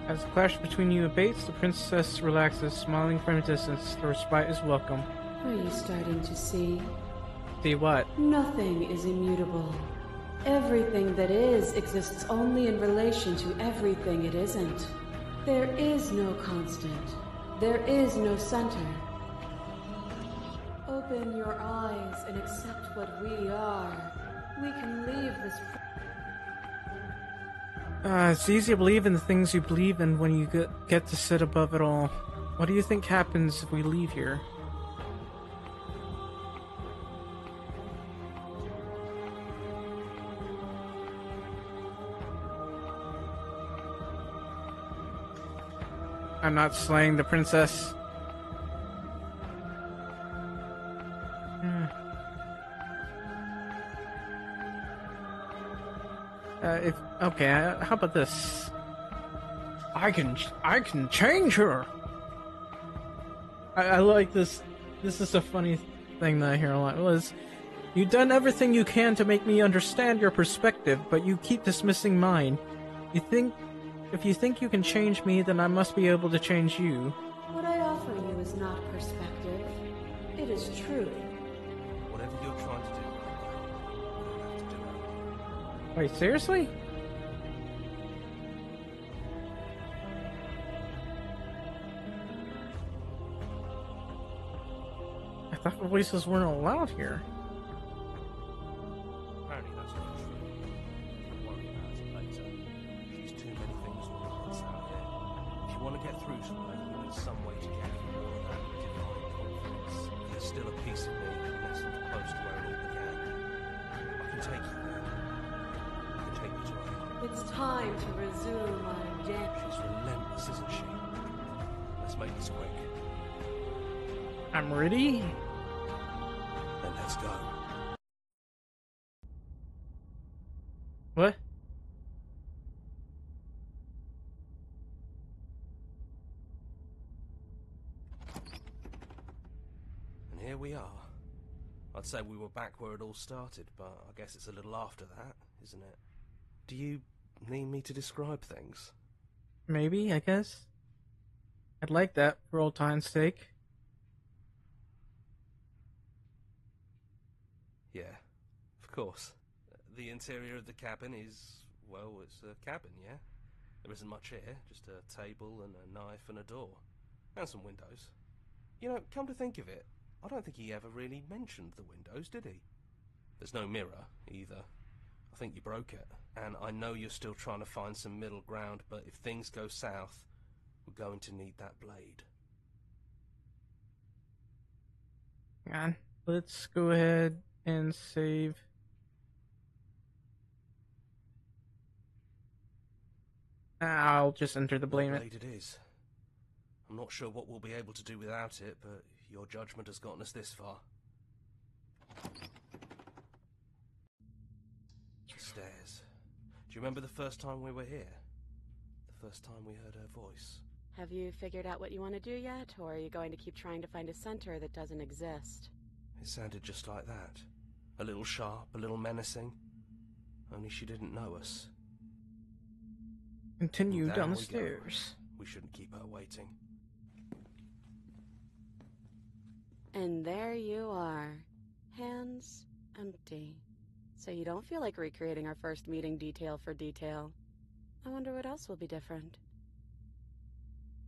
As the clash between you abates, the princess relaxes, smiling from a distance. The respite is welcome. Are you starting to see? See what? Nothing is immutable. Everything that is exists only in relation to everything it isn't. There is no constant. There is no center. Open your eyes and accept what we are. We can leave this. It's easy to believe in the things you believe in when you get to sit above it all. What do you think happens if we leave here? I'm not slaying the princess. How about this? I can change her. I like this. This is a funny thing that I hear a lot. Was you've done everything you can to make me understand your perspective, but you keep dismissing mine. If you think you can change me, then I must be able to change you. What I offer you is not perspective. It is truth. Whatever you're trying to do, you'll have to do it. Wait, seriously? I thought the voices weren't allowed here. Apparently that's not true. Don't worry about it later. There's too many things all at once out here. If you want to get through to her, you need some way to get through all that divine confidence. There's still a piece of me nestled close to where it all began. I can take you there. I can take you to her. It's time to resume our dance. She's relentless, isn't she? Let's make this quick. I'm ready. Then let's go. What? And here we are. I'd say we were back where it all started, but I guess it's a little after that, isn't it? Do you need me to describe things? Maybe, I guess. I'd like that for old time's sake. Yeah, of course. The interior of the cabin is, well, it's a cabin, yeah? There isn't much here, just a table and a knife and a door. And some windows. You know, come to think of it, I don't think he ever really mentioned the windows, did he? There's no mirror, either. I think you broke it. And I know you're still trying to find some middle ground, but if things go south, we're going to need that blade. Hang on. Let's go ahead and save. I'll just enter the blame it. Blade it is. I'm not sure what we'll be able to do without it, but your judgment has gotten us this far. The stairs. Do you remember the first time we were here? The first time we heard her voice? Have you figured out what you want to do yet, or are you going to keep trying to find a center that doesn't exist? It sounded just like that. A little sharp, a little menacing. Only she didn't know us. Continue Down down the we go. stairs. We shouldn't keep her waiting. And there you are. Hands empty. So you don't feel like recreating our first meeting detail for detail. I wonder what else will be different.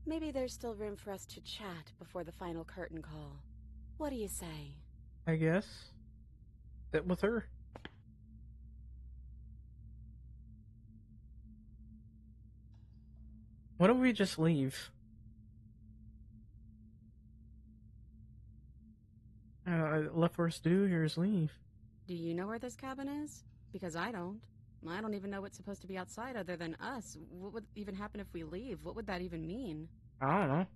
Maybe there's still room for us to chat before the final curtain call. What do you say? I guess. Sit with her. Why don't we just leave? Left for us to do here is leave. Do you know where this cabin is? Because I don't. I don't even know what's supposed to be outside other than us. What would even happen if we leave? What would that even mean? I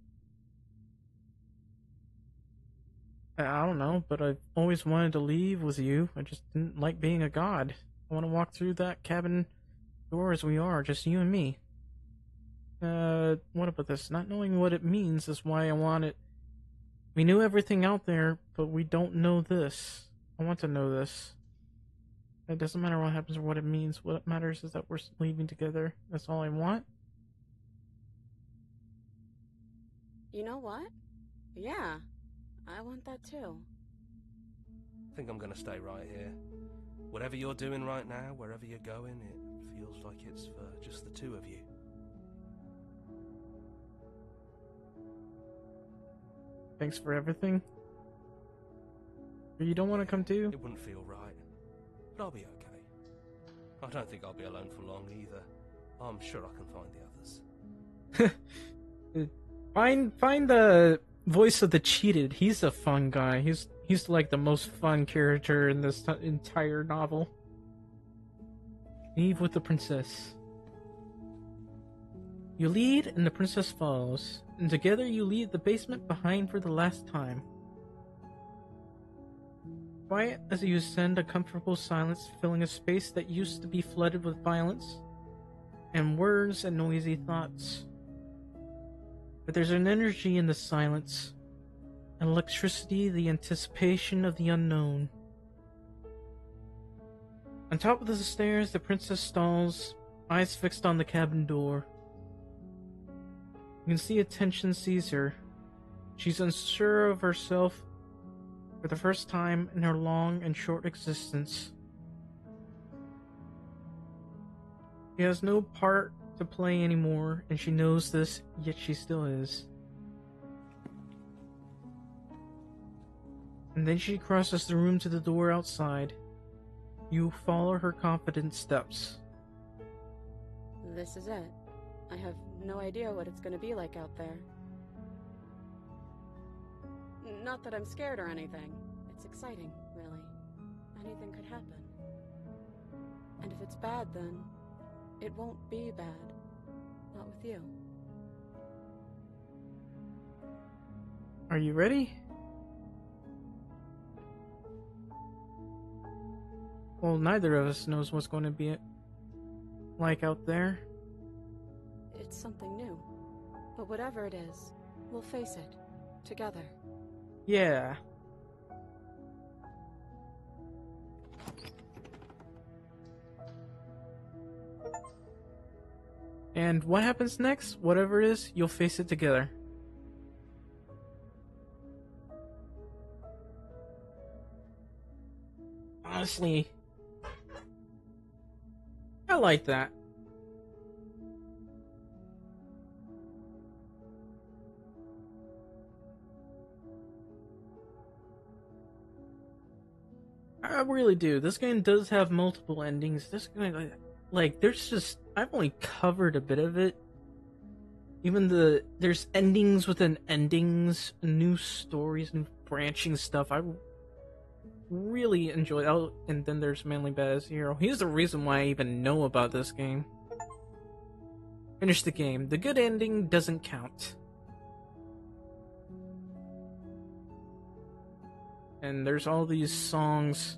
don't know, but I've always wanted to leave with you. I just didn't like being a god. I want to walk through that cabin door as we are, just you and me. What about this? Not knowing what it means is why I want it. We knew everything out there, but we don't know this. I want to know this. It doesn't matter what happens or what it means. What matters is that we're leaving together. That's all I want. You know what? Yeah, I want that too. I think I'm gonna stay right here. Whatever you're doing right now, wherever you're going, it feels like it's for just the two of you. Thanks for everything. You don't want to come too? It wouldn't feel right, but I'll be okay. I don't think I'll be alone for long either. I'm sure I can find the others. Find the voice of the cheated. He's a fun guy. He's like the most fun character in this entire novel. Leave with the princess. You lead and the princess follows, and together you leave the basement behind for the last time. Quiet as you ascend, a comfortable silence filling a space that used to be flooded with violence and words and noisy thoughts. But there's an energy in the silence, an electricity, the anticipation of the unknown. On top of the stairs, the princess stalls, eyes fixed on the cabin door. You can see a tension seize her. She's unsure of herself for the first time in her long and short existence. She has no part to play anymore, and she knows this, yet she still is. And then she crosses the room to the door outside. You follow her confident steps. This is it. I have no idea what it's gonna be like out there. Not that I'm scared or anything. It's exciting, really. Anything could happen. And if it's bad, then it won't be bad. Not with you. Are you ready? Well, neither of us knows what's going to be like out there. It's something new. But whatever it is, we'll face it. Together. Yeah. And what happens next? Whatever it is, you'll face it together. Honestly, I like that. I really do. This game does have multiple endings. This game, like, there's just, I've only covered a bit of it. Even there's endings within endings, new stories, new branching stuff. I really enjoy. Oh, and then there's Manly Bad as Hero. He's the reason why I even know about this game. Finish the game. The good ending doesn't count. And there's all these songs.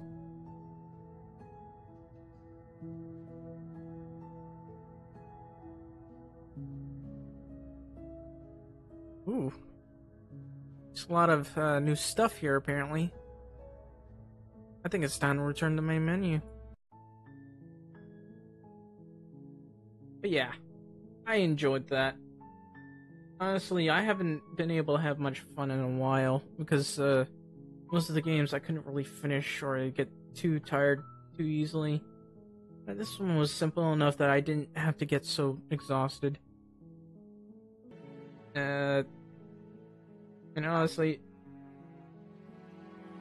Ooh. There's a lot of new stuff here, apparently. I think it's time to return to the main menu. But yeah, I enjoyed that. Honestly, I haven't been able to have much fun in a while, because most of the games I couldn't really finish, or I get too tired too easily. But this one was simple enough that I didn't have to get so exhausted. And honestly,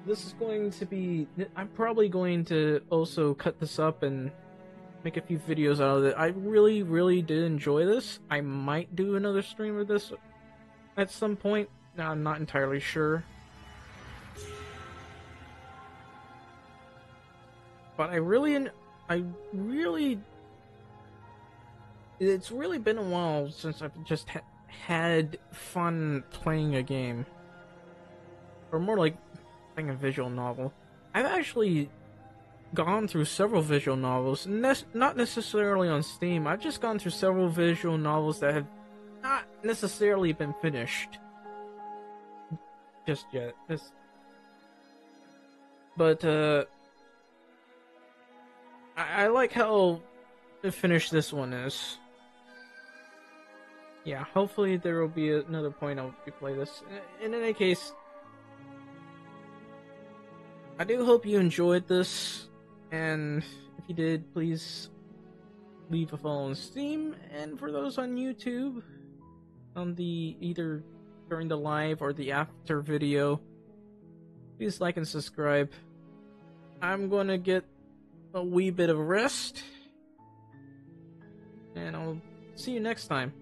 this is going to be... I'm probably going to also cut this up and make a few videos out of it. I really, really did enjoy this. I might do another stream of this at some point. Now, I'm not entirely sure. But it's really been a while since I've just had fun playing a game. Or more like playing a visual novel. I've actually gone through several visual novels, not necessarily on Steam. I've just gone through several visual novels that have not necessarily been finished just yet. But I like how finished this one is. Yeah, hopefully there will be another point I'll replay this. In any case, I do hope you enjoyed this, and if you did, please leave a follow on Steam, and for those on YouTube, on the either during the live or the after video, please like and subscribe. I'm gonna get a wee bit of rest, and I'll see you next time.